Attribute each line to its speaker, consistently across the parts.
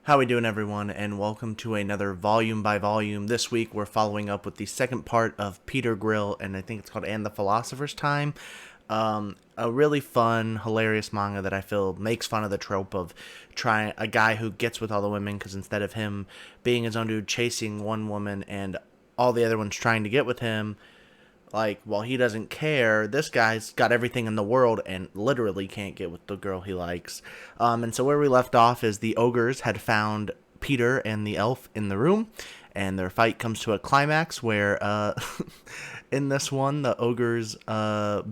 Speaker 1: How we doing, everyone, and welcome to another volume by volume. This week we're following up with the second part of Peter Grill, and I think it's called "And the Philosopher's Time." A really fun, hilarious manga that I feel makes fun of the trope of trying a guy who gets with all the women because instead of him being his own dude chasing one woman and all the other ones trying to get with him, like, while he doesn't care, this guy's got everything in the world and literally can't get with the girl he likes. And so where we left off is the ogres had found Peter and the elf in the room, and their fight comes to a climax where, in this one, the ogres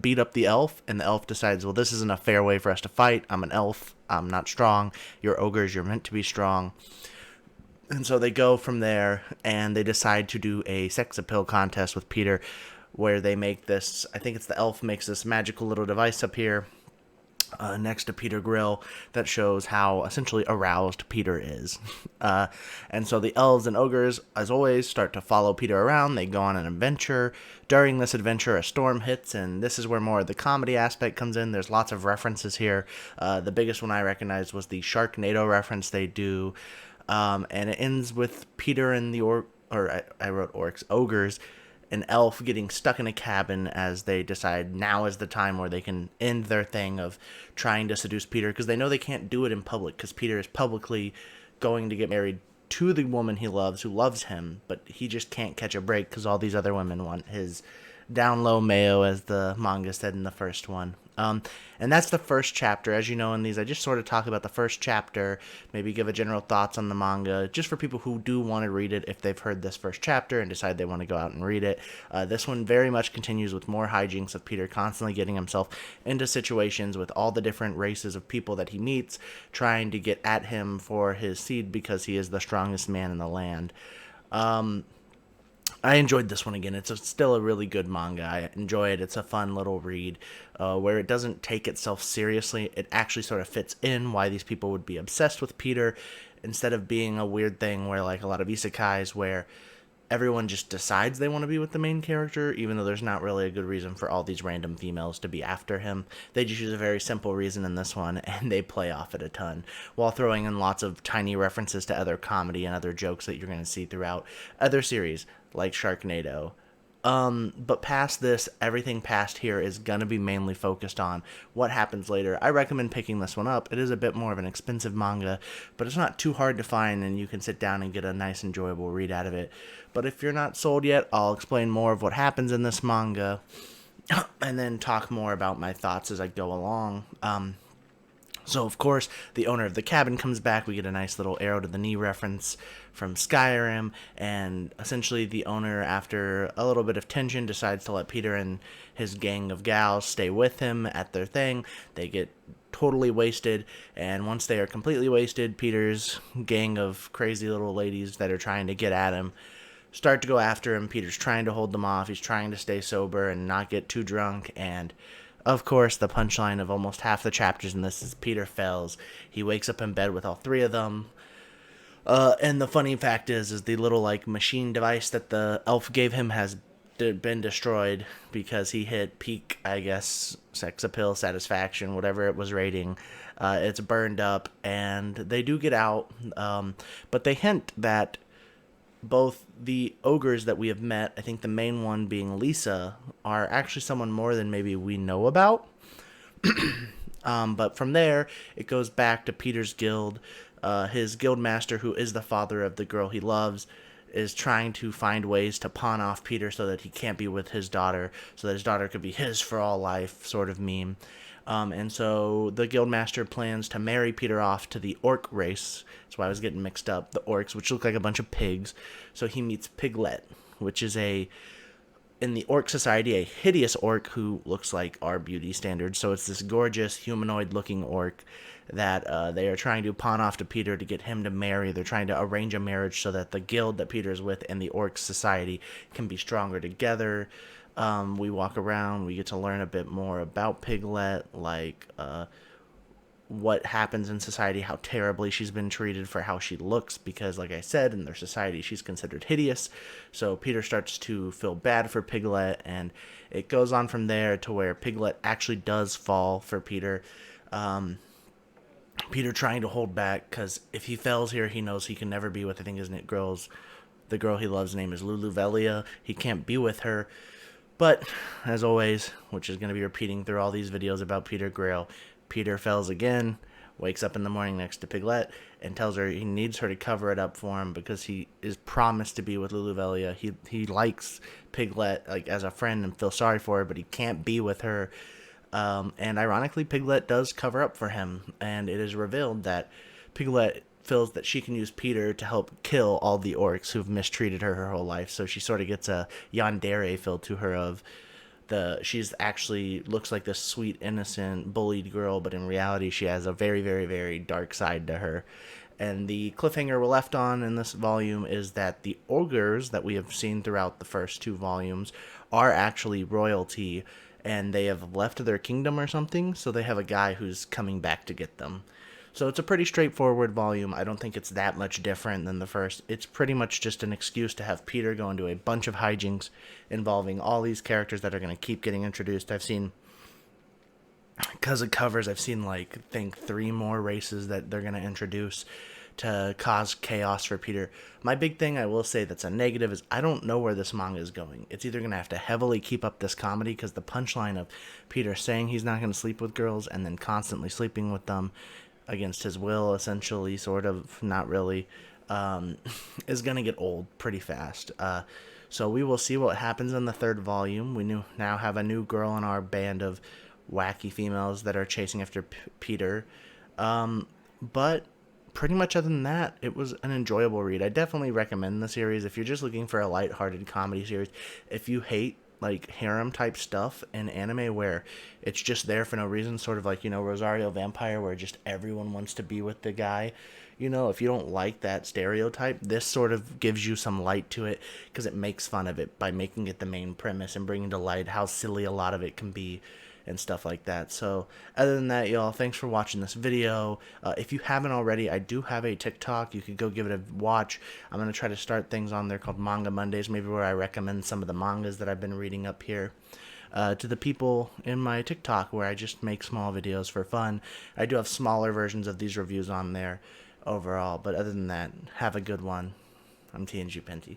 Speaker 1: beat up the elf, and the elf decides, well, this isn't a fair way for us to fight. I'm an elf. I'm not strong. You're ogres. You're meant to be strong. And so they go from there, and they decide to do a sex appeal contest with Peter, where they make this. I think it's the elf makes this magical little device up here next to Peter Grill that shows how essentially aroused Peter is. And so the elves and ogres, as always, start to follow Peter around. They go on an adventure. During this adventure, a storm hits, and this is where more of the comedy aspect comes in. There's lots of references here. The biggest one I recognized was the Sharknado reference they do. And it ends with Peter and the I wrote orcs, ogres, an elf getting stuck in a cabin as they decide now is the time where they can end their thing of trying to seduce Peter because they know they can't do it in public because Peter is publicly going to get married to the woman he loves who loves him, but he just can't catch a break because all these other women want his down low mayo, as the manga said in the first one. And that's the first chapter. As you know, in these, I just sort of talk about the first chapter, maybe give a general thoughts on the manga, just for people who do want to read it if they've heard this first chapter and decide they want to go out and read it. This one very much continues with more hijinks of Peter constantly getting himself into situations with all the different races of people that he meets, trying to get at him for his seed because he is the strongest man in the land. I enjoyed this one again. Still a really good manga. I enjoy it. It's a fun little read where it doesn't take itself seriously. It actually sort of fits in why these people would be obsessed with Peter instead of being a weird thing where, like a lot of isekais, where everyone just decides they want to be with the main character, even though there's not really a good reason for all these random females to be after him. They just use a very simple reason in this one, and they play off it a ton, while throwing in lots of tiny references to other comedy and other jokes that you're going to see throughout other series, like Sharknado. But past this, everything past here is going to be mainly focused on what happens later. I recommend picking this one up. It is a bit more of an expensive manga, but it's not too hard to find, and you can sit down and get a nice, enjoyable read out of it. But if you're not sold yet, I'll explain more of what happens in this manga, and then talk more about my thoughts as I go along. So, of course, the owner of the cabin comes back. We get a nice little arrow to the knee reference from Skyrim. And essentially, the owner, after a little bit of tension, decides to let Peter and his gang of gals stay with him at their thing. They get totally wasted. And once they are completely wasted, Peter's gang of crazy little ladies that are trying to get at him start to go after him. Peter's trying to hold them off. He's trying to stay sober and not get too drunk. And of course, the punchline of almost half the chapters in this is Peter fails. He wakes up in bed with all three of them. And the funny fact is the little like machine device that the elf gave him has been destroyed because he hit peak, I guess, sex appeal satisfaction, whatever it was rating. It's burned up, and they do get out. But they hint that both the ogres that we have met, I think the main one being Lisa, are actually someone more than maybe we know about. But from there, it goes back to Peter's guild. His guild master, who is the father of the girl he loves, is trying to find ways to pawn off Peter so that he can't be with his daughter, so that his daughter could be his for all life, sort of meme. And so the guildmaster plans to marry Peter off to the orc race. That's why I was getting mixed up. The orcs, which look like a bunch of pigs. So he meets Piglet, which is in the orc society, a hideous orc who looks like our beauty standards. So it's this gorgeous humanoid-looking orc that they are trying to pawn off to Peter to get him to marry. They're trying to arrange a marriage so that the guild that Peter's with and the orc society can be stronger together. We walk around, we get to learn a bit more about Piglet, like what happens in society, how terribly she's been treated for how she looks, because, like I said, in their society, she's considered hideous. So Peter starts to feel bad for Piglet, and it goes on from there to where Piglet actually does fall for Peter. Peter trying to hold back, because if he fails here, he knows he can never be with, I think his girl's, the girl he loves name is Luluvelia. He can't be with her. But, as always, which is going to be repeating through all these videos about Peter Grail, Peter fails again, wakes up in the morning next to Piglet, and tells her he needs her to cover it up for him because he is promised to be with Luluvelia. He likes Piglet, like, as a friend and feels sorry for her, but he can't be with her. And ironically, Piglet does cover up for him, and it is revealed that Piglet feels that she can use Peter to help kill all the orcs who've mistreated her whole life. So she sort of gets a yandere feel to her of she's actually looks like this sweet, innocent, bullied girl, but in reality she has a very, very, very dark side to her. And the cliffhanger we're left on in this volume is that the ogres that we have seen throughout the first 2 volumes are actually royalty, and they have left their kingdom or something, so they have a guy who's coming back to get them. So it's a pretty straightforward volume. I don't think it's that much different than the first. It's pretty much just an excuse to have Peter go into a bunch of hijinks involving all these characters that are going to keep getting introduced. I've seen, because of covers, I've seen, like, I think 3 more races that they're going to introduce to cause chaos for Peter. My big thing I will say that's a negative is I don't know where this manga is going. It's either going to have to heavily keep up this comedy, because the punchline of Peter saying he's not going to sleep with girls and then constantly sleeping with them against his will, essentially, sort of, not really, is going to get old pretty fast. So we will see what happens in the 3rd volume. We now have a new girl in our band of wacky females that are chasing after Peter. But pretty much other than that, it was an enjoyable read. I definitely recommend the series if you're just looking for a lighthearted comedy series. If you hate, like, harem type stuff in anime where it's just there for no reason, sort of like, Rosario Vampire, where just everyone wants to be with the guy. If you don't like that stereotype, this sort of gives you some light to it, because it makes fun of it by making it the main premise and bringing to light how silly a lot of it can be and stuff like that. So other than that, y'all, thanks for watching this video. If you haven't already, I do have a TikTok. You could go give it a watch. I'm going to try to start things on there called Manga Mondays, maybe where I recommend some of the mangas that I've been reading up here to the people in my TikTok, where I just make small videos for fun. I do have smaller versions of these reviews on there overall, but other than that, have a good one. I'm TMGPenty.